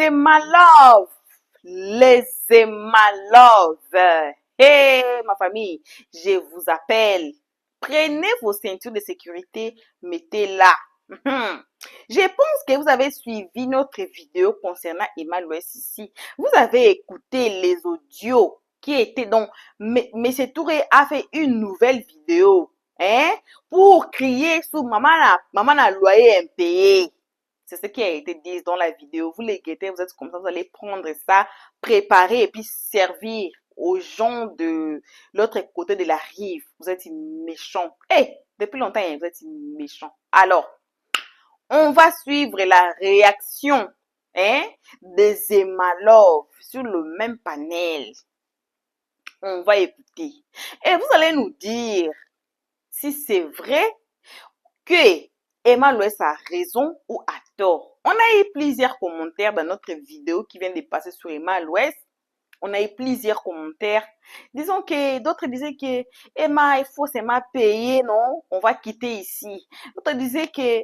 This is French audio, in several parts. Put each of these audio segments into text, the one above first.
Emalove, les Emalove. Hey, ma famille, je vous appelle. Prenez vos ceintures de sécurité, mettez-la. Je pense que vous avez suivi notre vidéo concernant Emma Louest ici. Vous avez écouté les audios qui étaient donc, M. Touré a fait une nouvelle vidéo, hein, pour crier sur maman a loyer impayé. C'est ce qui a été dit dans la vidéo. Vous les guettez, vous êtes comme ça, vous allez prendre ça, préparer et puis servir aux gens de l'autre côté de la rive. Vous êtes méchants. Hey, depuis longtemps, vous êtes méchants. Alors, on va suivre la réaction, hein, des Emalove sur le même panel. On va écouter. Et vous allez nous dire si c'est vrai que Emma Louest a raison ou a tort. On a eu plusieurs commentaires dans notre vidéo qui vient de passer sur Emma Louest. On a eu plusieurs commentaires. Disons que d'autres disaient que Emma, il faut seulement payer, non? On va quitter ici. D'autres disaient que,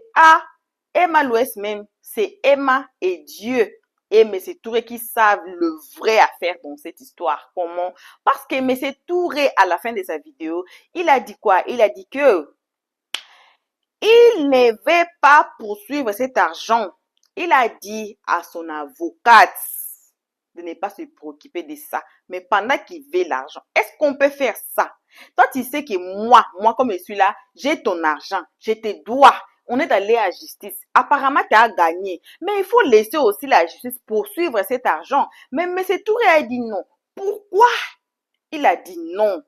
Emma Louest même, c'est Emma et Dieu. Et M. Touré qui savent le vrai affaire dans cette histoire. Comment? Parce que M. Touré, à la fin de sa vidéo, il a dit quoi? Il a dit que il ne veut pas poursuivre cet argent. Il a dit à son avocate de ne pas se préoccuper de ça. Mais pendant qu'il veut l'argent, est-ce qu'on peut faire ça? Toi, tu sais que moi comme je suis là, j'ai ton argent, je te dois. On est allé à justice. Apparemment, tu as gagné. Mais il faut laisser aussi la justice poursuivre cet argent. Mais M. Touré a dit non. Pourquoi il a dit non?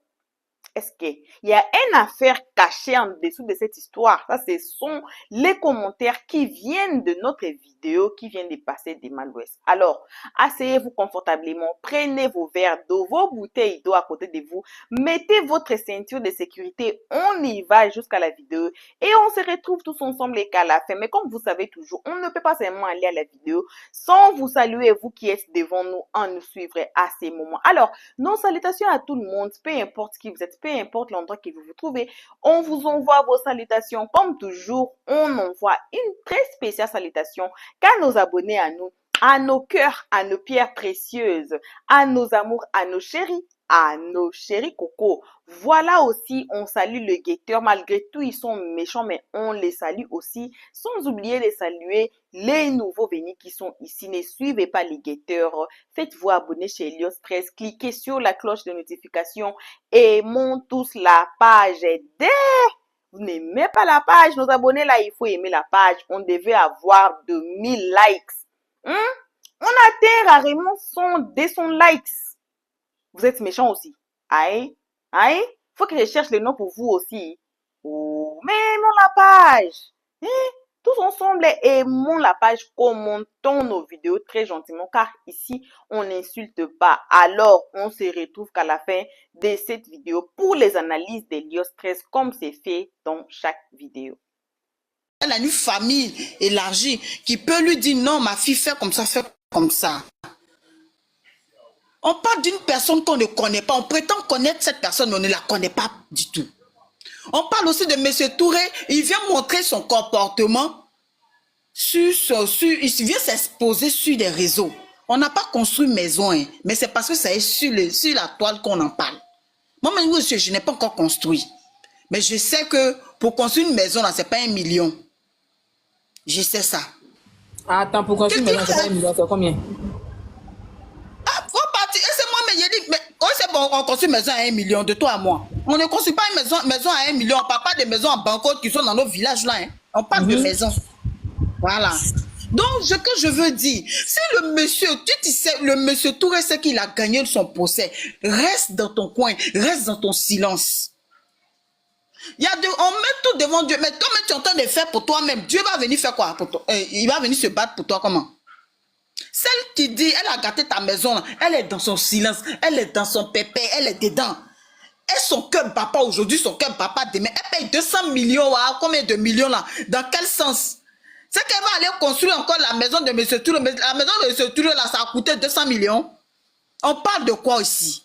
Est-ce qu'il y a une affaire cachée en dessous de cette histoire? Ça, ce sont les commentaires qui viennent de notre vidéo, qui viennent de passer d'Emma Louest. Alors, asseyez-vous confortablement, prenez vos verres d'eau, vos bouteilles d'eau à côté de vous, mettez votre ceinture de sécurité, on y va jusqu'à la vidéo et on se retrouve tous ensemble qu'à la fin. Mais comme vous savez toujours, on ne peut pas seulement aller à la vidéo sans vous saluer, vous qui êtes devant nous, en nous suivre à ces moments. Alors, nos salutations à tout le monde, peu importe qui vous êtes, peu importe l'endroit que vous vous trouvez, on vous envoie vos salutations. Comme toujours, on envoie une très spéciale salutation qu'à nos abonnés à nous, à nos cœurs, à nos pierres précieuses, à nos amours, à nos chéris coco. Voilà aussi, on salue le guetteur. Malgré tout, ils sont méchants, mais on les salue aussi. Sans oublier de saluer les nouveaux venus qui sont ici. Ne suivez pas les guetteurs. Faites-vous abonner chez Helios 13. Cliquez sur la cloche de notification et monte tous la page. Dès vous n'aimez pas la page, nos abonnés là, il faut aimer la page. On devait avoir 2000 likes. On atteint rarement 200 likes. Vous êtes méchants aussi. Aïe, faut que je cherche le nom pour vous aussi. Oh, mais aimons la page. Tous ensemble, aimons la page, commentons nos vidéos très gentiment, car ici, on n'insulte pas. Alors, on se retrouve qu'à la fin de cette vidéo pour les analyses d'Helios 13, comme c'est fait dans chaque vidéo. Elle a une famille élargie qui peut lui dire non, ma fille fait comme ça, fait comme ça. On parle d'une personne qu'on ne connaît pas. On prétend connaître cette personne, mais on ne la connaît pas du tout. On parle aussi de M. Touré. Il vient montrer son comportement. Il vient s'exposer sur des réseaux. On n'a pas construit maison, hein, mais c'est parce que ça est sur la toile qu'on en parle. Moi, monsieur, je n'ai pas encore construit. Mais je sais que pour construire une maison, ce n'est pas 1 million. Je sais ça. Attends, pour construire une maison, c'est pas 1 million, c'est combien? C'est bon, on construit une maison à 1 million, de toi à moi. On ne construit pas une maison à 1 million. On ne parle pas des maisons en banqueroute qui sont dans nos villages là. Hein. On parle de maisons. Voilà. Donc, ce que je veux dire, si le monsieur, tu sais, le monsieur Touré sait qu'il a gagné son procès, reste dans ton coin, reste dans ton silence. On met tout devant Dieu. Mais comme tu es en train de faire pour toi-même, Dieu va venir faire quoi pour toi? Il va venir se battre pour toi comment? Celle qui dit, elle a gâté ta maison, là, elle est dans son silence, elle est dans son pépé, elle est dedans. Et son cœur papa aujourd'hui, son cœur papa demain, elle paye 200 millions, combien de millions là? Dans quel sens? C'est qu'elle va aller construire encore la maison de M. Touré. La maison de M. Touré là, ça a coûté 200 millions. On parle de quoi ici?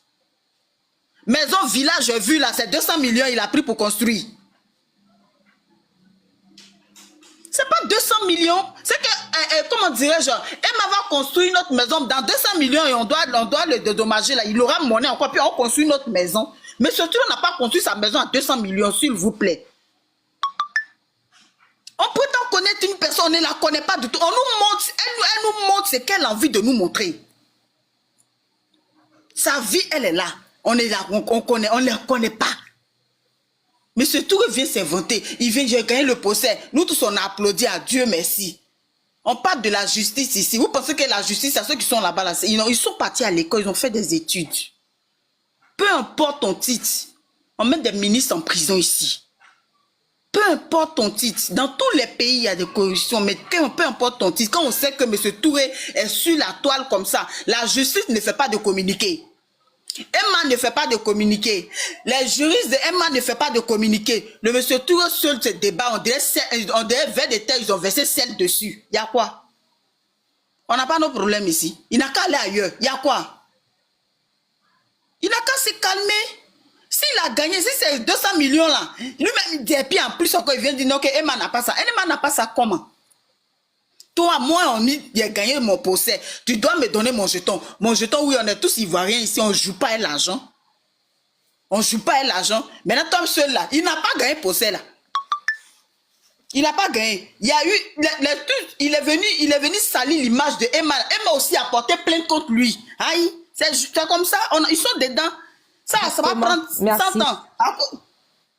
Maison, village, vu là, c'est 200 millions il a pris pour construire. C'est pas 200 millions. C'est que comment dirais-je, Emma va construire notre maison dans 200 millions et on doit le dédommager là. Il aura monnaie encore, puis on construit notre maison. Mais surtout, on n'a pas construit sa maison à 200 millions, s'il vous plaît. On prétend connaître une personne, on ne la connaît pas du tout. On nous montre, elle nous montre ce qu'elle a envie de nous montrer. Sa vie, elle est là. On est là, on ne la connaît pas. Mais ce tour vient s'inventer. Il vient, j'ai gagné le procès. Nous tous, on a applaudi à Dieu merci. On parle de la justice ici. Vous pensez que la justice, c'est ceux qui sont là-bas, là, ils sont partis à l'école, ils ont fait des études. Peu importe ton titre, on met des ministres en prison ici. Peu importe ton titre, dans tous les pays, il y a des corruptions, mais peu importe ton titre, quand on sait que M. Touré est sur la toile comme ça, la justice ne fait pas de communiqué. Emma ne fait pas de communiqué. Les juristes de Emma ne fait pas de communiqué. Le M. Touré seul se débat, on dirait vers des terres, ils ont versé sel dessus. Il y a quoi? On n'a pas nos problèmes ici. Il n'a qu'à aller ailleurs. Il y a quoi? Il n'a qu'à se calmer. S'il a gagné, si c'est 200 millions là, lui-même il dit, et puis en plus encore il vient dire non que Emma n'a pas ça. Emma n'a pas ça comment? Toi, moi, j'ai gagné mon procès. Tu dois me donner mon jeton. Mon jeton, oui, on est tous ivoiriens ici, on ne joue pas à l'argent. On ne joue pas à l'argent. Maintenant, Tom seul là, il n'a pas gagné le procès là. Il n'a pas gagné. Il y a eu, il est venu salir l'image de Emma. Emma aussi a porté plainte contre lui. Aïe, c'est comme ça, ils sont dedans. Ça va prendre 100 ans.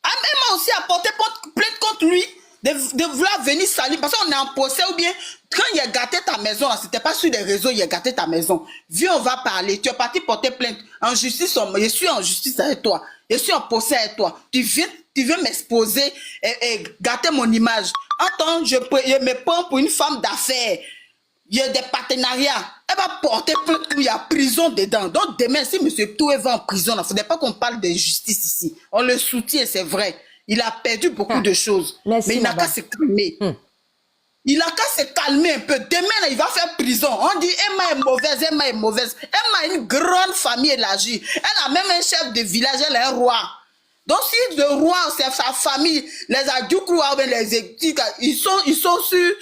Emma aussi a porté plainte contre lui de vouloir venir salir parce qu'on est en procès ou bien quand il a gâté ta maison, c'était pas sur les réseaux, il a gâté ta maison. Viens, on va parler. Tu es parti porter plainte. En justice, je suis en justice avec toi. Je suis en procès avec toi. Tu viens m'exposer et gâter mon image. Entends, je me prends pour une femme d'affaires. Il y a des partenariats. Elle va porter plainte, il y a prison dedans. Donc demain, si M. Toué va en prison, il ne faudrait pas qu'on parle de justice ici. On le soutient, c'est vrai. Il a perdu beaucoup de choses. Merci, mais il n'a qu'à se calmer. Il n'a qu'à se calmer un peu. Demain, là, il va faire prison. On dit Emma est mauvaise, Emma est mauvaise. Emma a une grande famille élargie. Elle a même un chef de village, elle est un roi. Donc si le roi, c'est sa famille, les Adjoukroua, les équipes, ils sont sur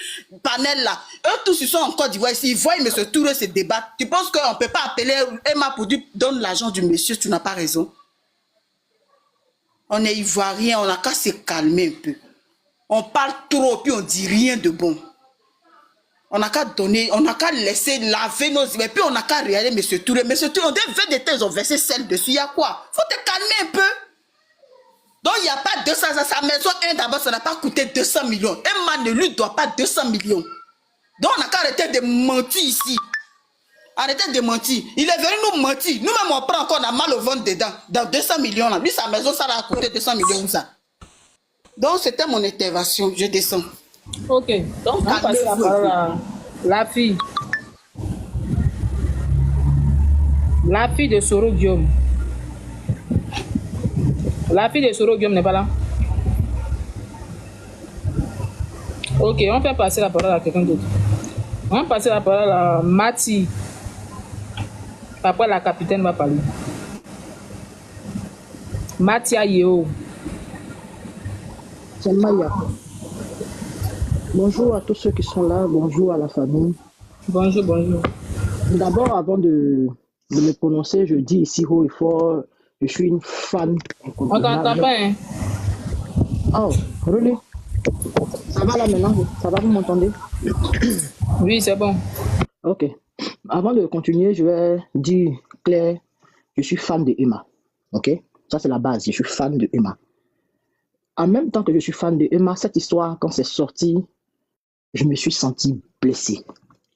panel là. Eux tous, ils sont en Côte d'Ivoire ici. Ils voient M. Touré se débattre. Tu penses qu'on ne peut pas appeler Emma pour dire donne l'argent du monsieur, tu n'as pas raison. On est ivoirien, on n'a qu'à se calmer un peu. On parle trop, puis on dit rien de bon. On n'a qu'à donner, on n'a qu'à laisser laver nos... Et puis on n'a qu'à regarder M. Touré. M. Touré, on devait des thèses, ils ont versé celle dessus. Il y a quoi? Faut te calmer un peu. Donc il n'y a pas 200, sa maison, d'abord, ça n'a pas coûté 200 millions. Emma ne lui doit pas 200 millions. Donc on n'a qu'à arrêter de mentir ici. Arrêtez de mentir. Il est venu nous mentir. Nous-mêmes, on prend encore, on a mal au ventre dedans. Dans 200 millions là. Lui, sa maison, ça va coûter 200 millions ou ça. Donc c'était mon intervention. Je descends. Ok. Donc, on passe la parole à la fille. La fille de Soro Guillaume. La fille de Soro Guillaume n'est pas là. Ok, on fait passer la parole à quelqu'un d'autre. On va passer la parole à Mati. Après, la capitaine va parler. Matia Yeo. C'est Maya. Bonjour à tous ceux qui sont là. Bonjour à la famille. Bonjour, bonjour. D'abord, avant de me prononcer, je dis ici haut et fort, je suis une fan. On t'entend pas, hein? Oh, really? Ça va là maintenant? Ça va, vous m'entendez? Oui, c'est bon. Ok. Avant de continuer, je vais dire clair, je suis fan de Emma. Ok? Ça, c'est la base. Je suis fan de Emma. En même temps que je suis fan de Emma, cette histoire, quand c'est sorti, je me suis senti blessé.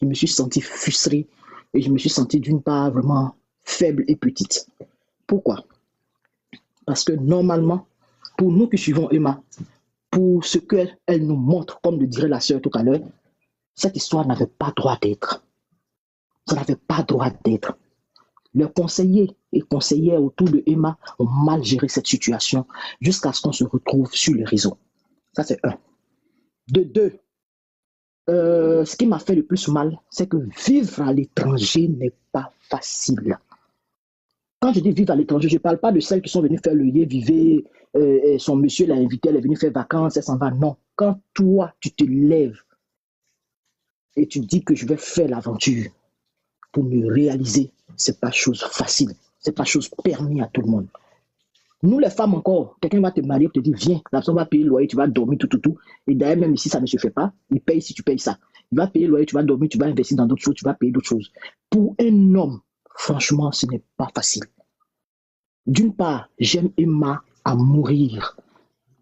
Je me suis senti frustré. Et je me suis senti d'une part vraiment faible et petite. Pourquoi? Parce que normalement, pour nous qui suivons Emma, pour ce qu'elle nous montre, comme le dirait la sœur tout à l'heure, cette histoire n'avait pas droit d'être. Ça n'avait pas droit d'être. Les conseillers et conseillères autour de Emma ont mal géré cette situation jusqu'à ce qu'on se retrouve sur les réseaux. Ça, c'est un. De deux, ce qui m'a fait le plus mal, c'est que vivre à l'étranger n'est pas facile. Quand je dis vivre à l'étranger, je ne parle pas de celles qui sont venues faire le yé, vivez, son monsieur l'a invité, elle est venue faire vacances, elle s'en va. Non. Quand toi, tu te lèves et tu dis que je vais faire l'aventure pour me réaliser, c'est pas chose facile, c'est pas chose permis à tout le monde. Nous les femmes encore, quelqu'un va te marier, te dire viens, la personne va payer le loyer, tu vas dormir, tout. Et d'ailleurs, même ici, ça ne se fait pas. Il paye si tu payes ça. Il va payer le loyer, tu vas dormir, tu vas investir dans d'autres choses, tu vas payer d'autres choses. Pour un homme, franchement, ce n'est pas facile. D'une part, j'aime Emma à mourir.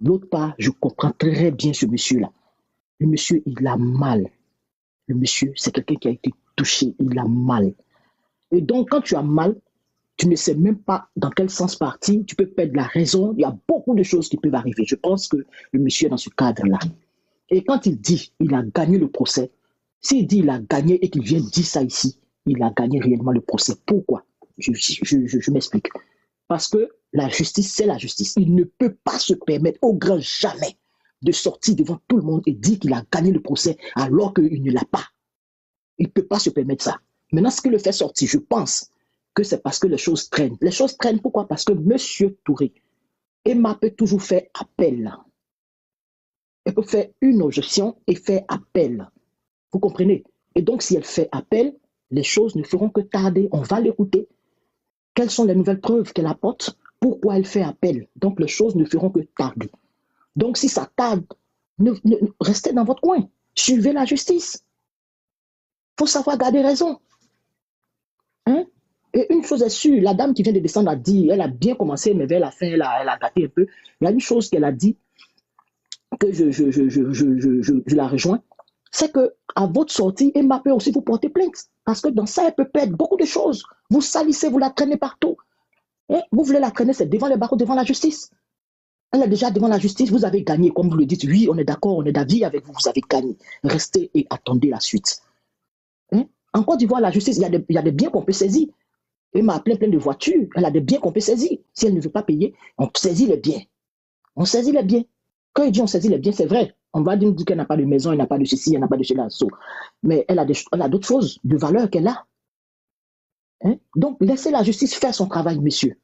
D'autre part, je comprends très bien ce monsieur-là. Le monsieur, il a mal. Le monsieur, c'est quelqu'un qui a été touché, il a mal. Et donc, quand tu as mal, tu ne sais même pas dans quel sens partir, tu peux perdre la raison, il y a beaucoup de choses qui peuvent arriver. Je pense que le monsieur est dans ce cadre-là. Et quand il dit il a gagné le procès, s'il dit il a gagné et qu'il vient dire ça ici, il a gagné réellement le procès. Pourquoi? Je m'explique. Parce que la justice, c'est la justice. Il ne peut pas se permettre au grand jamais de sortir devant tout le monde et dire qu'il a gagné le procès alors qu'il ne l'a pas. Il ne peut pas se permettre ça. Maintenant, ce qui le fait sortir, je pense que c'est parce que les choses traînent. Les choses traînent pourquoi? Parce que M. Touré, Emma peut toujours faire appel. Elle peut faire une objection et faire appel. Vous comprenez? Et donc, si elle fait appel, les choses ne feront que tarder. On va l'écouter. Quelles sont les nouvelles preuves qu'elle apporte? Pourquoi elle fait appel? Donc, les choses ne feront que tarder. Donc, si ça tarde, restez dans votre coin. Suivez la justice. Il faut savoir garder raison. Hein? Et une chose est sûre, la dame qui vient de descendre a dit, elle a bien commencé, mais vers la fin, elle a gâté un peu. Il y a une chose qu'elle a dit, que je la rejoins, c'est que à votre sortie, Emma peut aussi vous porter plainte. Parce que dans ça, elle peut perdre beaucoup de choses. Vous salissez, vous la traînez partout. Et vous voulez la traîner, c'est devant les barreaux, devant la justice. Elle est déjà devant la justice, vous avez gagné, comme vous le dites. Oui, on est d'accord, on est d'avis avec vous, vous avez gagné. Restez et attendez la suite. Hein? En Côte d'Ivoire, la justice, il y a des biens qu'on peut saisir. Emma a plein de voitures, elle a des biens qu'on peut saisir. Si elle ne veut pas payer, on saisit les biens. On saisit les biens. Quand il dit on saisit les biens, c'est vrai. On va dire qu'elle n'a pas de maison, elle n'a pas de ceci, elle n'a pas de cela. Mais elle a d'autres choses de valeur qu'elle a. Hein? Donc, laissez la justice faire son travail, monsieur.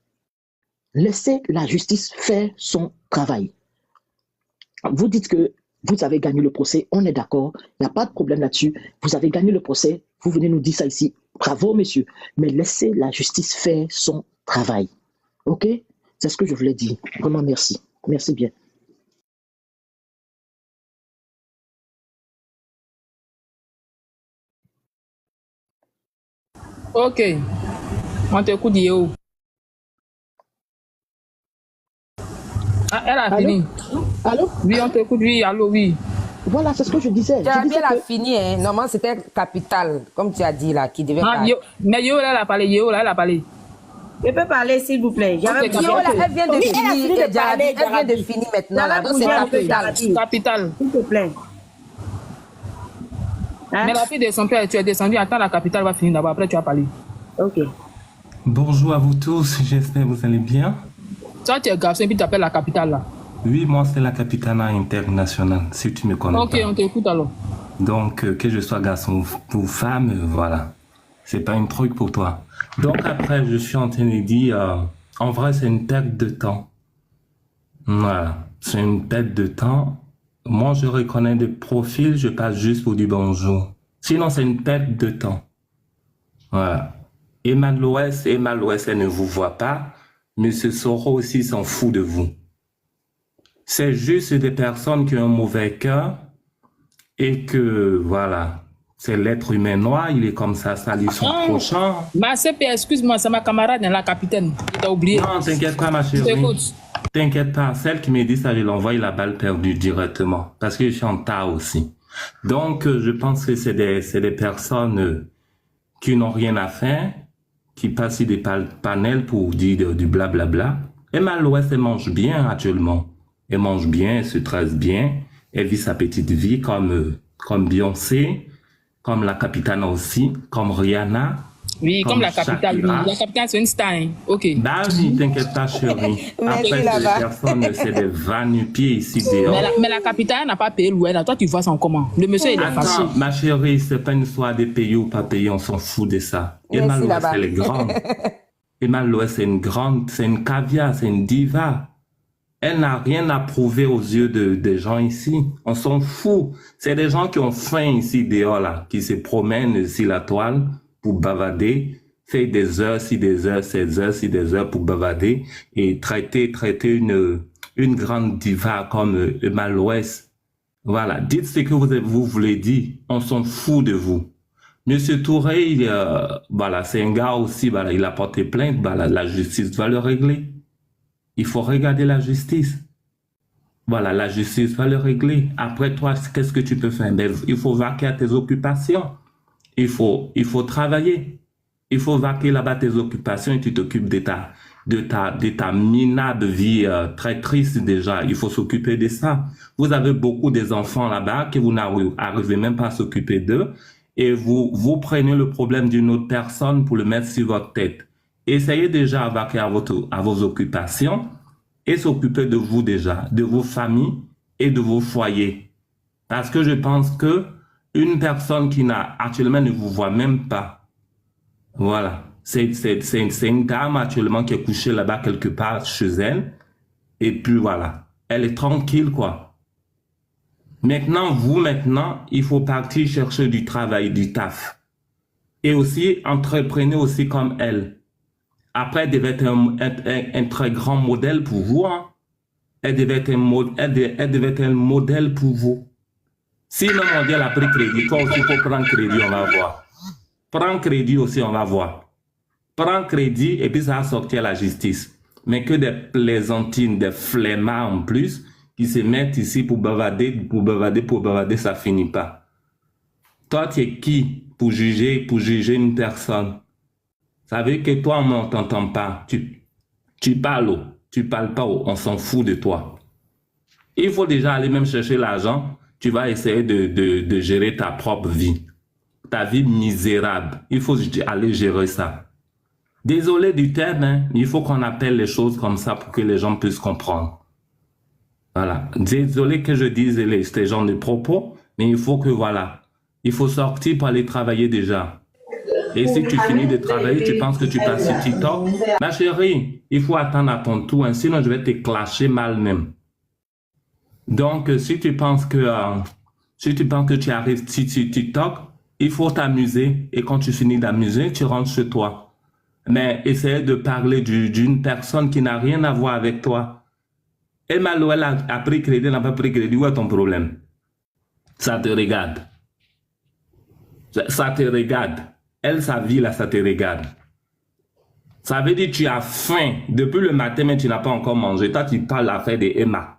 Laissez la justice faire son travail. Vous dites que vous avez gagné le procès, on est d'accord, il n'y a pas de problème là-dessus. Vous avez gagné le procès, vous venez nous dire ça ici. Bravo, monsieur. Mais laissez la justice faire son travail. OK? C'est ce que je voulais dire. Vraiment, merci. Merci bien. Ok. On t'écoute, Yo. Ah, elle a fini. Allô? Oui, on t'écoute, oui, allô, oui. Voilà, c'est ce que je disais. Tu as bien la fini, hein. Normalement, c'était Capital, comme tu as dit là, qui devait parler. Mais Yo, là, elle a parlé. Yo, là, elle a parlé. Je peux parler, s'il vous plaît. Yo, là, elle vient de finir. Elle vient de finir maintenant. Là, donc c'est Capital. Capital. S'il te plaît. Hein? Mais la fille de son père, tu es descendu, attends, la capitale va finir d'abord, après tu vas parler. Ok. Bonjour à vous tous, j'espère que vous allez bien. Toi, tu es garçon et puis tu appelles la capitale là. Oui, moi c'est la capitale internationale, si tu me connais Ok, pas. on t'écoute alors. Donc, que je sois garçon ou femme, voilà. C'est pas un truc pour toi. Donc après, je suis en train de dire, en vrai, c'est une perte de temps. Voilà, c'est une perte de temps. Moi, je reconnais des profils, je passe juste pour du bonjour. Sinon, c'est une perte de temps. Voilà. Emma de l'Ouest, elle ne vous voit pas, mais ce Soro aussi s'en fout de vous. C'est juste des personnes qui ont un mauvais cœur et que, voilà, c'est l'être humain noir, il est comme ça, salut son prochain. Ma CP, excuse-moi, c'est ma camarade, la capitaine. Tu as oublié. Non, t'inquiète pas, ma chérie. T'inquiète pas, celle qui me dit ça, je l'envoie la balle perdue directement. Parce que je suis en tas aussi. Donc, je pense que c'est des personnes qui n'ont rien à faire, qui passent des panels pour dire du blablabla. Et l'Ouest, elle mange bien actuellement. Elle mange bien, elle se tresse bien. Elle vit sa petite vie comme Beyoncé, comme la capitale aussi, comme Rihanna. Oui, comme la capitale. Oui. La capitale, c'est une star. Hein. Ok. Bah oui, t'inquiète pas, chérie. Après, c'est des personnes, c'est des va-nu-pieds ici dehors. Mais la capitale n'a pas payé le loyer. Toi, tu vois ça en comment? Le monsieur, il est fâché. Ma chérie, c'est pas une histoire de payer ou pas payer, on s'en fout de ça. Emma l'Ouest, elle est grande. Emma l'Ouest, c'est une grande, c'est une caviar, c'est une diva. Elle n'a rien à prouver aux yeux des gens ici. On s'en fout. C'est des gens qui ont faim ici dehors, là, qui se promènent sur la toile pour bavader, faire des heures, si des heures, 16 heures, si des heures pour bavader et traiter une grande diva comme Emma Loès. Voilà. Dites ce que vous voulez dire. On s'en fout de vous. Monsieur Touré, voilà, c'est un gars aussi, voilà, il a porté plainte, voilà, la justice va le régler. Il faut regarder la justice. Voilà, la justice va le régler. Après toi, qu'est-ce que tu peux faire? Ben, il faut vaquer à tes occupations. Il faut travailler. Il faut vaquer là-bas tes occupations et tu t'occupes de ta minable vie très triste déjà. Il faut s'occuper de ça. Vous avez beaucoup des enfants là-bas que vous n'arrivez même pas à s'occuper d'eux et vous prenez le problème d'une autre personne pour le mettre sur votre tête. Essayez déjà à vaquer à vos occupations et s'occuper de vous déjà, de vos familles et de vos foyers. Parce que je pense que une personne qui actuellement ne vous voit même pas, voilà, c'est une dame actuellement qui est couchée là-bas quelque part chez elle et puis voilà, elle est tranquille quoi. Maintenant, il faut partir chercher du travail, du taf. Et aussi, entreprenez aussi comme elle. Après, elle devait être un très grand modèle pour vous. Hein. Elle devait être un modèle pour vous. Si le mondial a pris crédit, toi aussi, il faut prendre crédit, on va voir. Prends crédit aussi, on va voir. Prends crédit et puis ça va sortir à la justice. Mais que des plaisantines, des flemmards en plus, qui se mettent ici pour bavader, ça finit pas. Toi, tu es qui pour juger une personne? Ça veut que toi, on ne t'entend pas. Tu parles pas, on s'en fout de toi. Il faut déjà aller même chercher l'argent. Tu vas essayer de gérer ta propre vie. Ta vie misérable. Il faut aller gérer ça. Désolé du terme, hein, mais il faut qu'on appelle les choses comme ça pour que les gens puissent comprendre. Voilà. Désolé que je dise ces genres de propos, mais il faut que, voilà, il faut sortir pour aller travailler déjà. Et si tu finis de travailler, tu penses que tu passes sur TikTok? Ma chérie, il faut attendre à ton tour, hein, sinon je vais te clasher mal même. Donc, si tu penses que tu arrives sur TikTok, il faut t'amuser. Et quand tu finis d'amuser, tu rentres chez toi. Mais essaye de parler d'une personne qui n'a rien à voir avec toi. Emma Loès a pris crédit, n'a pas pris crédit. Où est ton problème? Ça te regarde. Ça te regarde. Elle, sa vie, là, ça te regarde. Ça veut dire que tu as faim. Depuis le matin, mais tu n'as pas encore mangé. Toi, tu parles l'affaire de Emma.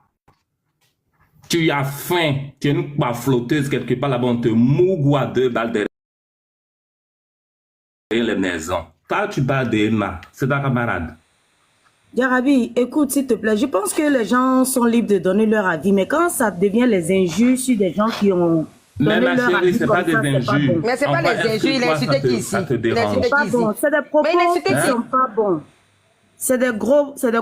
Tu as faim. Tu es une flotteuse quelque part là-bas. On te mougue à 2 balles derrière les maisons. Toi, tu parles d'Emma. C'est ta camarade. Yarabi, écoute, s'il te plaît, je pense que les gens sont libres de donner leur avis, mais quand ça devient les injures sur des gens qui ont mais ma chérie, c'est pas des injures. Mais c'est pas les injures, il a insulté qui ici? C'est pas bon, c'est des propos qui sont pas bons. C'est des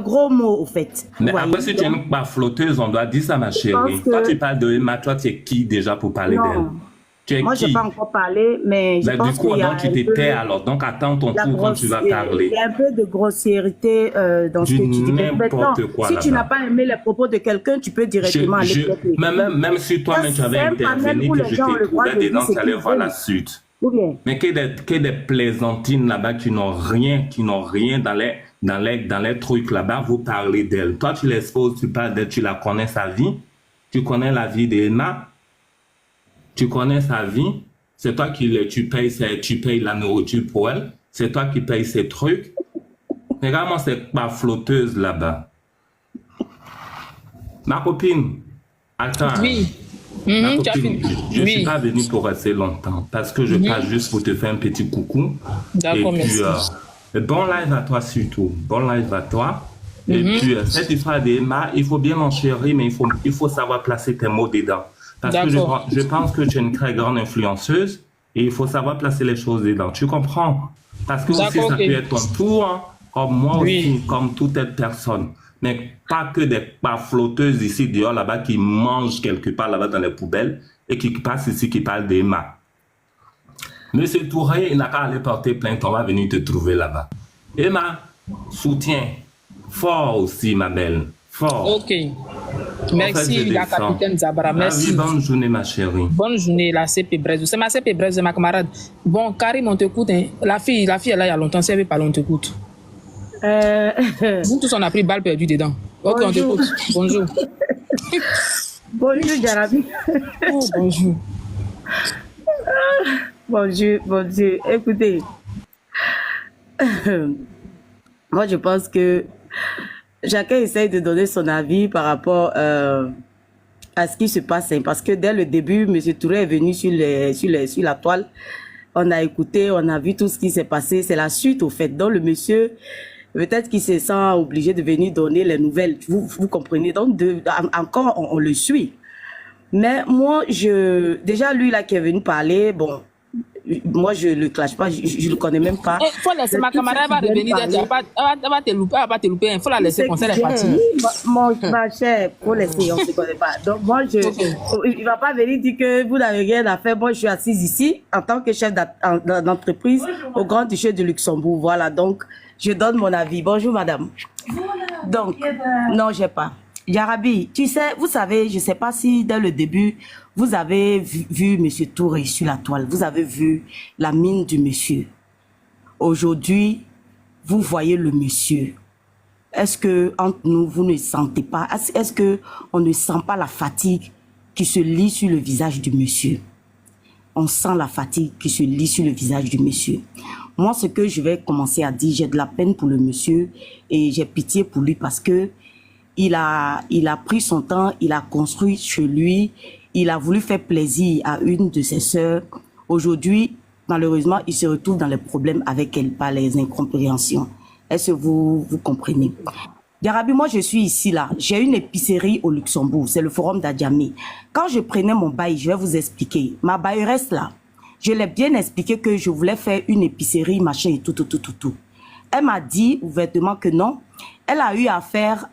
gros mots, au fait. Mais après, si tu es une flotteuse, on doit dire ça, ma chérie. Toi, tu parles de Emma, toi, tu es qui déjà pour parler d'elle? Moi, je n'ai pas encore parlé, mais je pense qu'il y a donc tu t'étais alors. Donc, attends ton tour quand tu vas parler. Il y a un peu de grossièreté dans ce que tu dis. Maintenant, si tu n'as pas aimé les propos de quelqu'un, tu peux directement aller. Même si toi-même tu avais intervenu, que je t'ai trouvé dedans, tu allais voir la suite. Mais que des plaisantines là-bas qui n'ont rien dans les trucs là-bas, vous parlez d'elle. Toi, tu l'exposes, tu parles d'elle, tu la connais sa vie. Tu connais la vie d'Emma. Tu connais sa vie, c'est toi qui tu payes la nourriture pour elle, c'est toi qui payes ses trucs. Regarde-moi cette flotteuse là-bas. Ma copine, attends. Oui. Ma copine, je ne suis pas venu pour rester longtemps parce que je passe juste pour te faire un petit coucou. D'accord, merci. Bon live à toi surtout. Bon live à toi. Et puis, cette histoire d'Emma, il faut bien enchérir, mais il faut savoir placer tes mots dedans. Parce que je pense que tu es une très grande influenceuse et il faut savoir placer les choses dedans. Tu comprends? Parce que aussi, ça peut être ton tour, hein, comme moi aussi, comme toute autre personne. Mais pas que des flotteuses ici, dehors, là-bas, qui mangent quelque part là-bas dans les poubelles et qui passent ici, qui parlent d'Emma. Monsieur Touré, il n'a qu'à aller porter plainte, on va venir te trouver là-bas. Emma, soutien. Fort aussi, ma belle. Fort. Ok. En fait, Merci, je la descends. capitaine Zabara. Ah Merci. oui, bonne journée, ma chérie. Bonne journée, la CP Brezo. C'est ma CP Brezo, ma camarade. Bon, Karim, on t'écoute. Hein. La fille, elle est là il y a longtemps. Si elle veut parler, on t'écoute. Nous tous, on a pris balle perdue dedans. Ok, on Bonjour. t'écoute. Bonjour. Bonjour, Jarabi. Oh, bonjour. Bonjour. Écoutez, moi, je pense que chacun essaye de donner son avis par rapport à ce qui se passe. Hein, parce que dès le début, M. Touré est venu sur la toile. On a écouté, on a vu tout ce qui s'est passé. C'est la suite, au fait. Donc, le monsieur, peut-être qu'il se sent obligé de venir donner les nouvelles. Vous comprenez? Donc, encore, on le suit. Mais moi, déjà, lui, là, qui est venu parler, bon, moi, je le clash pas, je le connais même pas. Il faut laisser ma camarade, elle va revenir. Elle va te louper. Il faut la laisser comme ça, elle est partie. Ma chère, faut laisser, on se connaît pas. Donc, moi, il va pas venir dire que vous n'avez rien à faire. Moi, je suis assise ici en tant que chef d'entreprise au Grand Duché de Luxembourg. Voilà, donc, je donne mon avis. Bonjour, madame. Donc, non, j'ai pas. Yarabi, tu sais, vous savez, je sais pas si dès le début, vous avez vu Monsieur Touré sur la toile, vous avez vu la mine du monsieur. Aujourd'hui, vous voyez le monsieur. Est-ce que entre nous, vous ne sentez pas, est-ce que on ne sent pas la fatigue qui se lit sur le visage du monsieur? On sent la fatigue qui se lit sur le visage du monsieur. Moi, ce que je vais commencer à dire, j'ai de la peine pour le monsieur et j'ai pitié pour lui parce que il a pris son temps, il a construit chez lui, il a voulu faire plaisir à une de ses sœurs. Aujourd'hui, malheureusement, il se retrouve dans les problèmes avec elle par les incompréhensions. Est-ce que vous comprenez? Yarabi, moi je suis ici là, j'ai une épicerie au Luxembourg, c'est le forum d'Adjamé. Quand je prenais mon bail, je vais vous expliquer, ma bailleresse là, je l'ai bien expliqué que je voulais faire une épicerie, machin et tout. Elle m'a dit ouvertement que non. Elle a eu affaire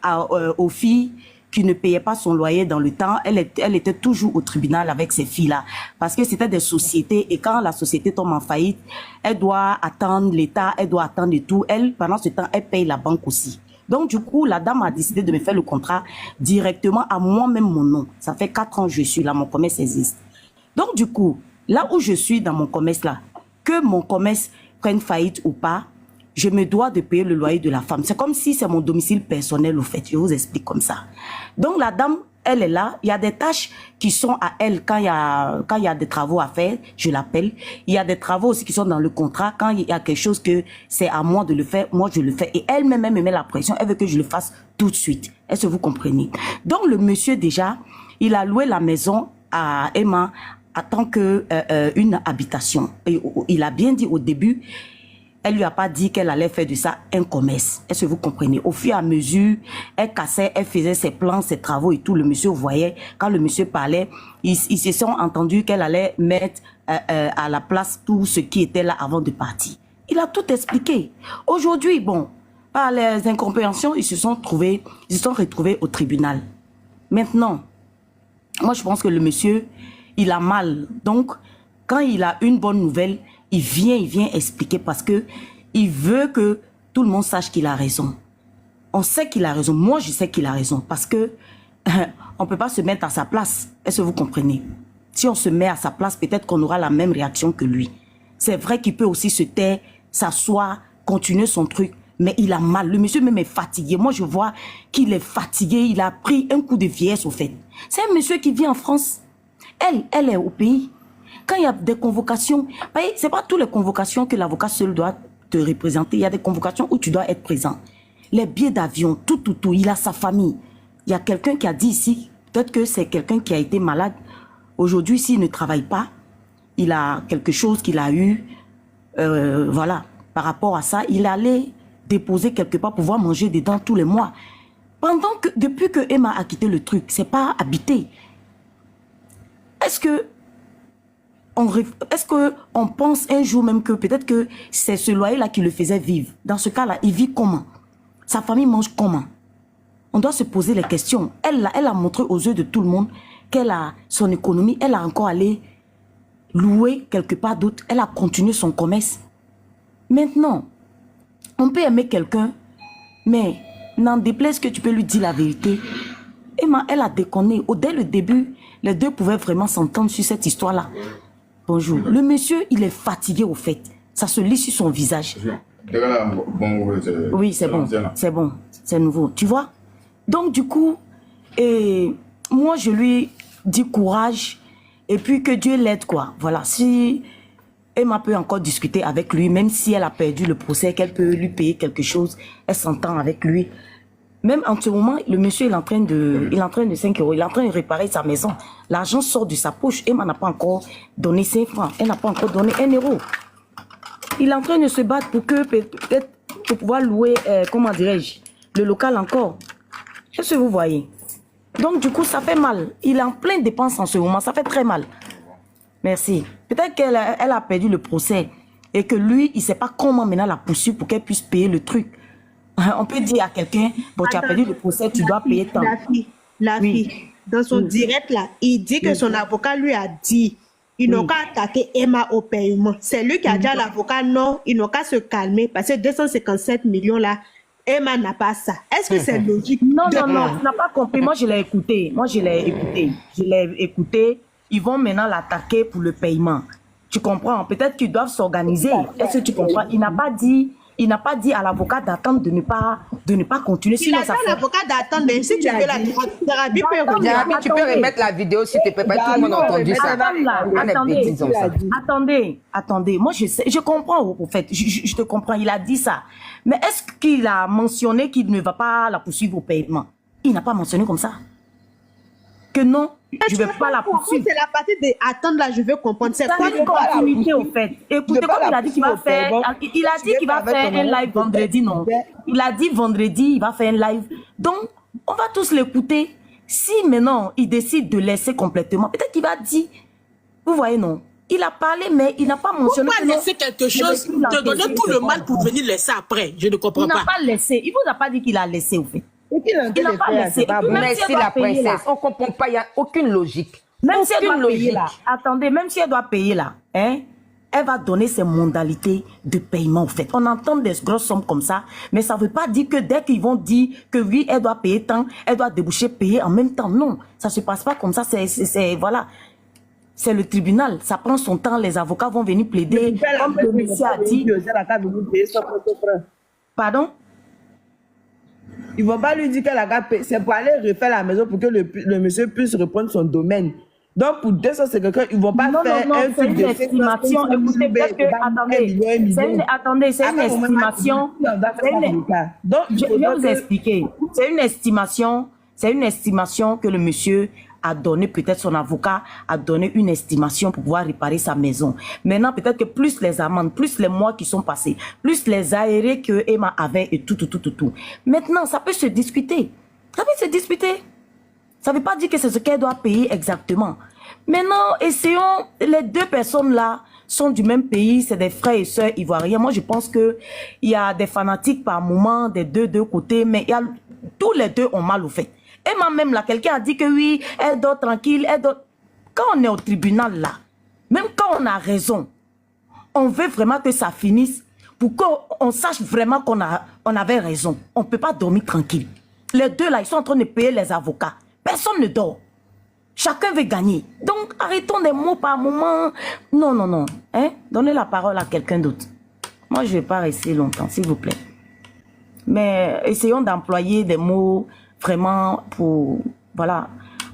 aux filles qui ne payaient pas son loyer dans le temps. Elle était toujours au tribunal avec ces filles-là. Parce que c'était des sociétés. Et quand la société tombe en faillite, elle doit attendre l'État, elle doit attendre et tout. Elle, pendant ce temps, elle paye la banque aussi. Donc, du coup, la dame a décidé de me faire le contrat directement à moi-même mon nom. Ça fait 4 ans que je suis là, mon commerce existe. Donc, du coup, là où je suis dans mon commerce là, que mon commerce prenne faillite ou pas, je me dois de payer le loyer de la femme. C'est comme si c'est mon domicile personnel, au fait. Je vous explique comme ça. Donc, la dame, elle est là. Il y a des tâches qui sont à elle quand il y a des travaux à faire. Je l'appelle. Il y a des travaux aussi qui sont dans le contrat. Quand il y a quelque chose que c'est à moi de le faire, moi, je le fais. Et elle-même, elle me met la pression. Elle veut que je le fasse tout de suite. Est-ce que vous comprenez? Donc, le monsieur, déjà, il a loué la maison à Emma en tant que une habitation. Et il a bien dit au début, elle lui a pas dit qu'elle allait faire de ça un commerce. Est-ce que vous comprenez? Au fur et à mesure, elle cassait, elle faisait ses plans, ses travaux et tout. Le monsieur voyait, quand le monsieur parlait, ils se sont entendus qu'elle allait mettre à la place tout ce qui était là avant de partir. Il a tout expliqué. Aujourd'hui, bon, par les incompréhensions, ils se sont retrouvés au tribunal. Maintenant, moi je pense que le monsieur, il a mal. Donc, quand il a une bonne nouvelle, il vient expliquer parce que il veut que tout le monde sache qu'il a raison. On sait qu'il a raison. Moi, je sais qu'il a raison parce que on peut pas se mettre à sa place. Est-ce que vous comprenez? Si on se met à sa place, peut-être qu'on aura la même réaction que lui. C'est vrai qu'il peut aussi se taire, s'asseoir, continuer son truc, mais il a mal. Le monsieur même est fatigué. Moi, je vois qu'il est fatigué. Il a pris un coup de vieillesse, au fait. C'est un monsieur qui vit en France. Elle est au pays. Quand il y a des convocations, c'est pas toutes les convocations que l'avocat seul doit te représenter. Il y a des convocations où tu dois être présent. Les billets d'avion, tout. Il a sa famille. Il y a quelqu'un qui a dit ici, peut-être que c'est quelqu'un qui a été malade. Aujourd'hui, s'il ne travaille pas, il a quelque chose qu'il a eu. Voilà. Par rapport à ça, il allait déposer quelque part pour pouvoir manger dedans tous les mois. Depuis que Emma a quitté le truc, c'est pas habité. Est-ce que on pense un jour même que peut-être que c'est ce loyer-là qui le faisait vivre? Dans ce cas-là, il vit comment? Sa famille mange comment? On doit se poser les questions. Elle a montré aux yeux de tout le monde qu'elle a son économie. Elle a encore allé louer quelque part d'autre. Elle a continué son commerce. Maintenant, on peut aimer quelqu'un, mais n'en déplaise que tu peux lui dire la vérité. Emma, elle a déconné. Dès le début, les deux pouvaient vraiment s'entendre sur cette histoire-là. Bonjour. Le monsieur, il est fatigué au fait. Ça se lit sur son visage. Oui, c'est bon. C'est bon. C'est nouveau. Tu vois? Donc, du coup, moi, je lui dis courage et puis que Dieu l'aide, quoi. Voilà. Si Emma peut encore discuter avec lui, même si elle a perdu le procès, qu'elle peut lui payer quelque chose, elle s'entend avec lui. Même en ce moment, le monsieur il est en train de 5 euros, il est en train de réparer sa maison. L'argent sort de sa poche. Emma n'a pas encore donné 5 francs. Elle n'a pas encore donné 1 euro. Il est en train de se battre pour que peut-être pour pouvoir louer, comment dirais-je, le local encore. Qu'est-ce que vous voyez? Donc du coup, ça fait mal. Il est en pleine dépense en ce moment. Ça fait très mal. Merci. Peut-être qu'elle a perdu le procès et que lui, il ne sait pas comment maintenant la poursuivre pour qu'elle puisse payer le truc. On peut dire à quelqu'un, bon, tu as perdu le procès, tu dois payer tant. La fille, dans son direct là, il dit que son avocat lui a dit, ils n'ont qu'à attaquer Emma au paiement. C'est lui qui a dit à l'avocat, non, ils n'ont qu'à se calmer parce que 257 millions là, Emma n'a pas ça. Est-ce que c'est logique? Non, tu n'as pas compris. Moi, je l'ai écouté. Je l'ai écouté. Ils vont maintenant l'attaquer pour le paiement. Tu comprends? Peut-être qu'ils doivent s'organiser. Est-ce que tu comprends? Il n'a pas dit à l'avocat d'attendre de ne pas continuer. Il a dit à l'avocat d'attendre, mais si tu veux la thérapie, tu peux remettre la vidéo si tu peux pas. Tout le monde a entendu ça. Attendez. Moi, je comprends, au fait. Je te comprends. Il a dit ça. Mais est-ce qu'il a mentionné qu'il ne va pas la poursuivre au paiement? Il n'a pas mentionné comme ça. Que non, je ne vais pas la poursuivre. C'est la partie d'attendre là, je veux comprendre. C'est quoi une continuité au fait? Écoutez, comme il a dit qu'il va faire, un live vendredi, non? Il a dit vendredi, il va faire un live. Donc, on va tous l'écouter. Si maintenant, il décide de laisser complètement, peut-être qu'il va dire, vous voyez, non? Il a parlé, mais il n'a pas mentionné. Pourquoi laisser quelque chose, te donner tout le mal pour venir laisser après? Je ne comprends pas. Il n'a pas laissé. Il vous a pas dit qu'il a laissé, au fait. Il n'a pas laissé. Merci la princesse. On ne comprend pas, il n'y a aucune logique. Même si elle doit payer là, attendez, même si elle doit payer là, hein, elle va donner ses modalités de paiement, en fait. On entend des grosses sommes comme ça, mais ça ne veut pas dire que dès qu'ils vont dire que oui, elle doit payer tant, elle doit déboucher, payer en même temps. Non, ça ne se passe pas comme ça. Voilà. C'est le tribunal, ça prend son temps, les avocats vont venir plaider. Comme le monsieur a dit. Pardon? Ils vont pas lui dire qu'elle a qu'à payer. C'est pour aller refaire la maison pour que le monsieur puisse reprendre son domaine. Donc, pour 250, ils vont pas faire un c'est une estimation. Écoutez, peut-être que, attendez, c'est une estimation. Donc, je vais vous expliquer. C'est une estimation que le monsieur a donné, peut-être son avocat a donné une estimation pour pouvoir réparer sa maison. Maintenant, peut-être que plus les amendes, plus les mois qui sont passés, plus les aérés que Emma avait et tout. Maintenant, ça peut se discuter. Ça ne veut pas dire que c'est ce qu'elle doit payer exactement. Maintenant, essayons, les deux personnes-là sont du même pays, c'est des frères et sœurs ivoiriens. Moi, je pense qu'il y a des fanatiques par moment des deux côtés, mais tous les deux ont mal au fait. Emma même là, quelqu'un a dit que oui, elle dort tranquille, elle dort. Quand on est au tribunal là, même quand on a raison, on veut vraiment que ça finisse pour qu'on sache vraiment qu'on avait raison. On ne peut pas dormir tranquille. Les deux là, ils sont en train de payer les avocats. Personne ne dort. Chacun veut gagner. Donc, arrêtons des mots par moment. Non. Hein? Donnez la parole à quelqu'un d'autre. Moi, je ne vais pas rester longtemps, s'il vous plaît. Mais essayons d'employer des mots vraiment pour, voilà,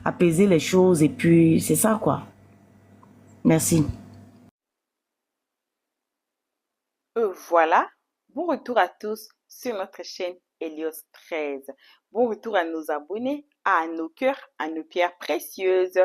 apaiser les choses. Et puis, c'est ça, quoi. Merci. Voilà. Bon retour à tous sur notre chaîne Helios 13. Bon retour à nos abonnés, à nos cœurs, à nos pierres précieuses,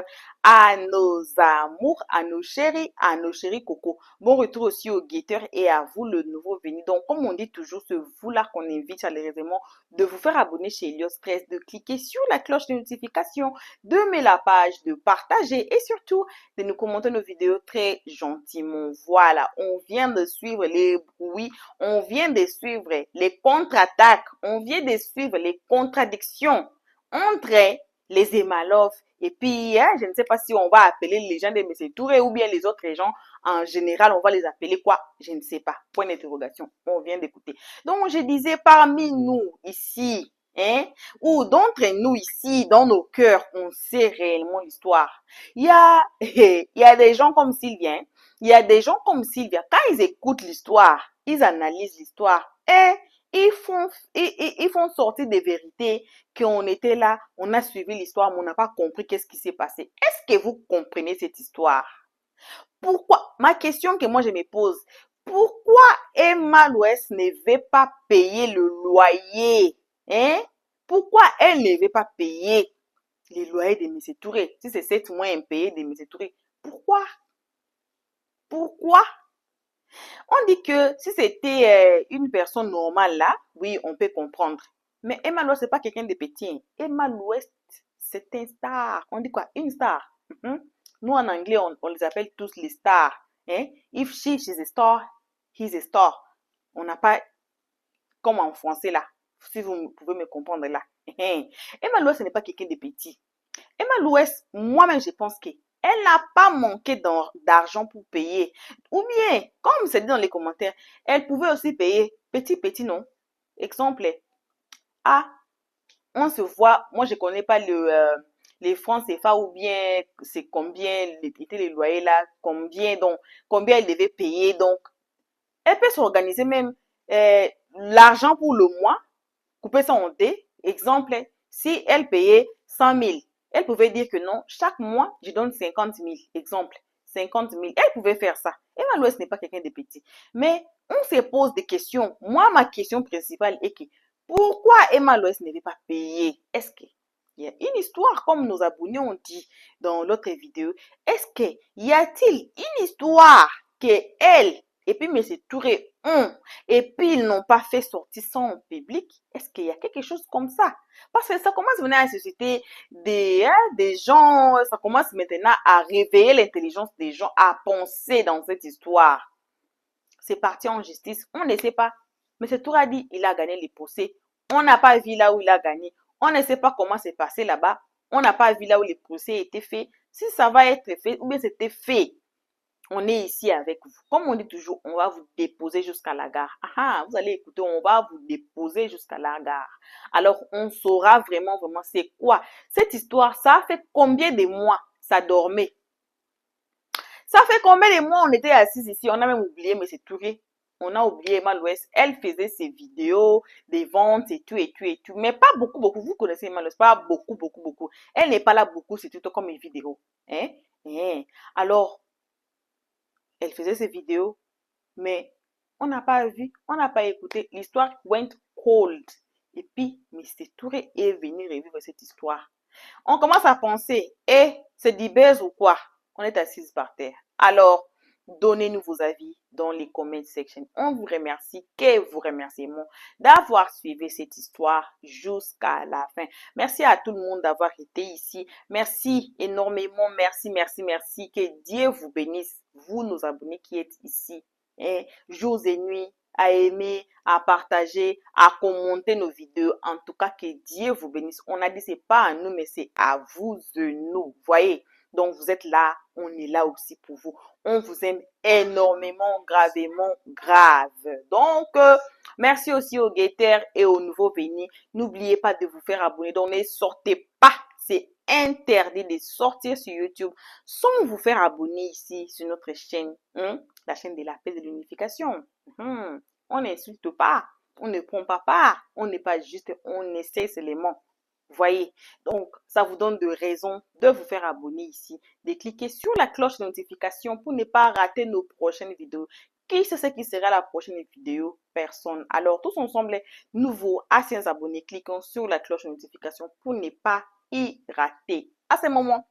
à nos amours, à nos chéris coco. Bon retour aussi aux guetteurs et à vous le nouveau venu. Donc, comme on dit toujours, c'est vous-là qu'on invite chaleureusement de vous faire abonner chez Helios 13, de cliquer sur la cloche de notification, de mettre la page, de partager et surtout de nous commenter nos vidéos très gentiment. Voilà, on vient de suivre les bruits, on vient de suivre les contre-attaques, on vient de suivre les contradictions entre les Emalov et puis, je ne sais pas si on va appeler les gens de M. Touré ou bien les autres gens en général, on va les appeler quoi? Je ne sais pas. Point d'interrogation. On vient d'écouter. Donc, je disais, parmi nous, ici, hein, ou d'entre nous ici, dans nos cœurs, on sait réellement l'histoire. Il y a, il y a des gens comme Sylvia, hein. Il y a des gens comme Sylvia, quand ils écoutent l'histoire, ils analysent l'histoire et ils font sortir des vérités qu'on était là, on a suivi l'histoire, mais on n'a pas compris qu'est-ce qui s'est passé. Est-ce que vous comprenez cette histoire? Pourquoi? Ma question que moi je me pose, pourquoi Emma Louest ne veut pas payer le loyer? Hein? Pourquoi elle ne veut pas payer les loyers de M. Touré? Si c'est 7 mois impayés de M. Touré, pourquoi? Pourquoi? On dit que si c'était une personne normale là, oui, on peut comprendre. Mais Emma Louest, c'est pas quelqu'un de petit. Emma Louest, c'est un star. On dit quoi? Une star. Nous, en anglais, on les appelle tous les stars. Hein? If she's a star, he's a star. On n'a pas, comme en français là, si vous pouvez me comprendre là. Emma Louest, ce n'est pas quelqu'un de petit. Emma Louest, moi-même, je pense qu'elle n'a pas manqué d'argent pour payer. Ou bien, comme c'est dit dans les commentaires, elle pouvait aussi payer petit, non? Exemple, on se voit, moi je connais pas les francs CFA ou bien c'est combien étaient les loyers là, combien elle devait payer. Donc, elle peut s'organiser même l'argent pour le mois, couper ça en deux. Exemple, si elle payait 100 000, elle pouvait dire que non, chaque mois, je donne 50 000. Exemple, 50 000. Elle pouvait faire ça. Emma Louest n'est pas quelqu'un de petit. Mais on se pose des questions. Moi, ma question principale est que pourquoi Emma Louest ne veut pas payer? Est-ce qu'il y a une histoire, comme nos abonnés ont dit dans l'autre vidéo? Est-ce qu'il y a-t-il une histoire que elle et puis M. Touré ont et puis ils n'ont pas fait sortir ça en public? Est-ce qu'il y a quelque chose comme ça? Parce que ça commence maintenant à susciter des gens, ça commence maintenant à réveiller l'intelligence des gens, à penser dans cette histoire. C'est parti en justice, on ne sait pas. M. Touré a dit il a gagné les procès. On n'a pas vu là où il a gagné. On ne sait pas comment c'est passé là-bas. On n'a pas vu là où les procès étaient faits. Si ça va être fait ou bien c'était fait, on est ici avec vous. Comme on dit toujours, on va vous déposer jusqu'à la gare. Vous allez écouter, on va vous déposer jusqu'à la gare. Alors, on saura vraiment c'est quoi. Cette histoire, ça a fait combien de mois ça dormait? Ça fait combien de mois on était assis ici? On a même oublié M. Touré. On a oublié Emma Louest. Elle faisait ses vidéos, des ventes et tout. Mais pas beaucoup. Vous connaissez Emma Louest, pas beaucoup. Elle n'est pas là beaucoup, c'est tout comme une vidéo. Alors, elle faisait ses vidéos, mais on n'a pas vu, on n'a pas écouté. L'histoire went cold. Et puis, M. Touré est venu revivre cette histoire. On commence à penser, c'est du buzz ou quoi? On est assis par terre. Alors, donnez-nous vos avis dans les comment section. On vous remercie, que vous remerciements d'avoir suivi cette histoire jusqu'à la fin. Merci à tout le monde d'avoir été ici. Merci énormément. Merci. Que Dieu vous bénisse. Vous, nos abonnés qui êtes ici, jours et nuits, à aimer, à partager, à commenter nos vidéos. En tout cas, que Dieu vous bénisse. On a dit, c'est pas à nous, mais c'est à vous de nous. Voyez? Donc, vous êtes là, on est là aussi pour vous. On vous aime énormément, gravement, grave. Donc, merci aussi aux guetteurs et aux nouveaux venus. N'oubliez pas de vous faire abonner. Donc, ne sortez pas. C'est interdit de sortir sur YouTube sans vous faire abonner ici sur notre chaîne. La chaîne de la paix et de l'unification. On n'insulte pas. On ne prend pas part. On n'est pas juste, on essaie seulement. Voyez, donc ça vous donne de raisons de vous faire abonner ici, de cliquer sur la cloche de notification pour ne pas rater nos prochaines vidéos. Qui sait ce qui sera la prochaine vidéo? Personne. Alors tous ensemble, nouveaux, anciens abonnés, cliquons sur la cloche de notification pour ne pas y rater. À ce moment,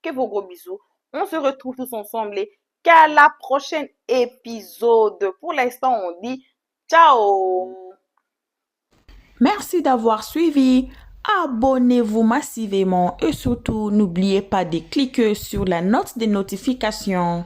que vos gros bisous. On se retrouve tous ensemble qu'à la prochaine épisode. Pour l'instant, on dit ciao. Merci d'avoir suivi. Abonnez-vous massivement et surtout n'oubliez pas de cliquer sur la note de notification.